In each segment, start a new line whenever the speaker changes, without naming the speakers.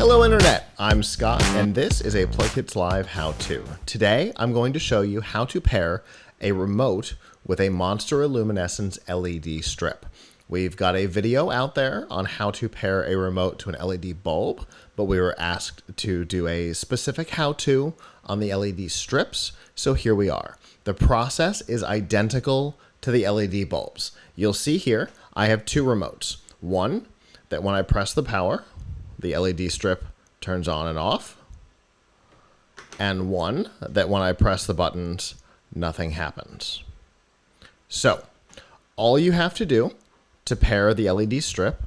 Hello Internet, I'm Scott and this is a PLUGHITZ Live how-to. Today I'm going to show you how to pair a remote with a Monster IlluminEssence LED strip. We've got a video out there on how to pair a remote to an LED bulb, but we were asked to do a specific how-to on the LED strips, so here we are. The process is identical to the LED bulbs. You'll see here I have two remotes. One that when I press the power, the LED strip turns on and off, and one that when I press the buttons, nothing happens. So, all you have to do to pair the LED strip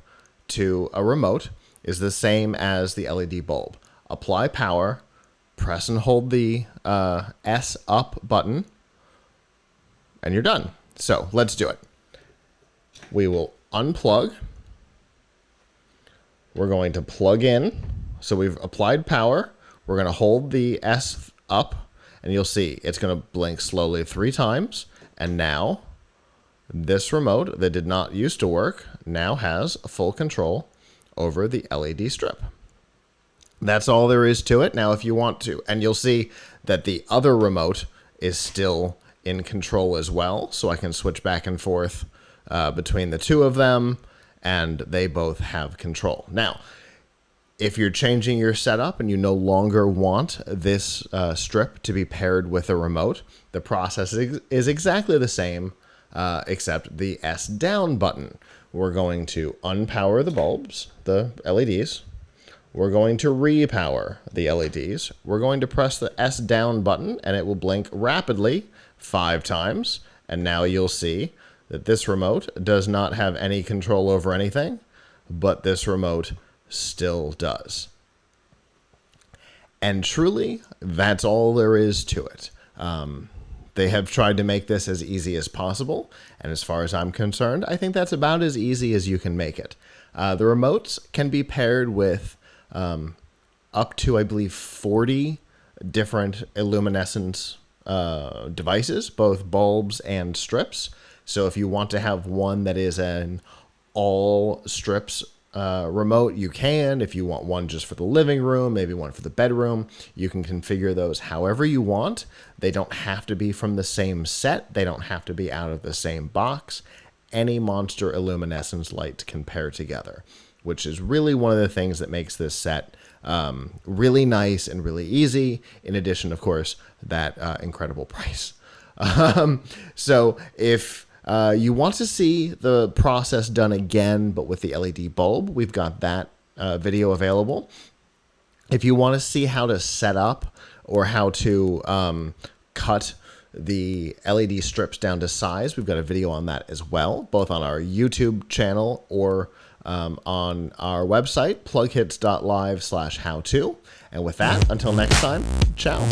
to a remote is the same as the LED bulb. Apply power, press and hold the S up button, and you're done. So, let's do it. We will unplug. We're going to plug in. So we've applied power. We're going to hold the S up, and you'll see it's going to blink slowly 3 times. And now this remote that did not used to work now has full control over the LED strip. That's all there is to it. Now, if you want to, and you'll see that the other remote is still in control as well. So I can switch back and forth between the two of them, and they both have control. Now, if you're changing your setup and you no longer want this strip to be paired with a remote, the process is exactly the same, except the S down button. We're going to unpower the bulbs, the LEDs. We're going to repower the LEDs. We're going to press the S down button, and it will blink rapidly 5 times. And now you'll see that this remote does not have any control over anything, but this remote still does. And truly, that's all there is to it. They have tried to make this as easy as possible, and as far as I'm concerned, I think that's about as easy as you can make it. The remotes can be paired with up to, I believe, 40 different IlluminEssence devices, both bulbs and strips. So if you want to have one that is an all strips remote, you can. If you want one just for the living room, maybe one for the bedroom, you can configure those however you want. They don't have to be from the same set. They don't have to be out of the same box. Any Monster IlluminEssence light can pair together, which is really one of the things that makes this set really nice and really easy. In addition, of course, that incredible price. So if you want to see the process done again, but with the LED bulb, we've got that video available. If you want to see how to set up or how to cut the LED strips down to size, we've got a video on that as well, both on our YouTube channel or on our website, plughitz.live/how-to. And with that, until next time, ciao.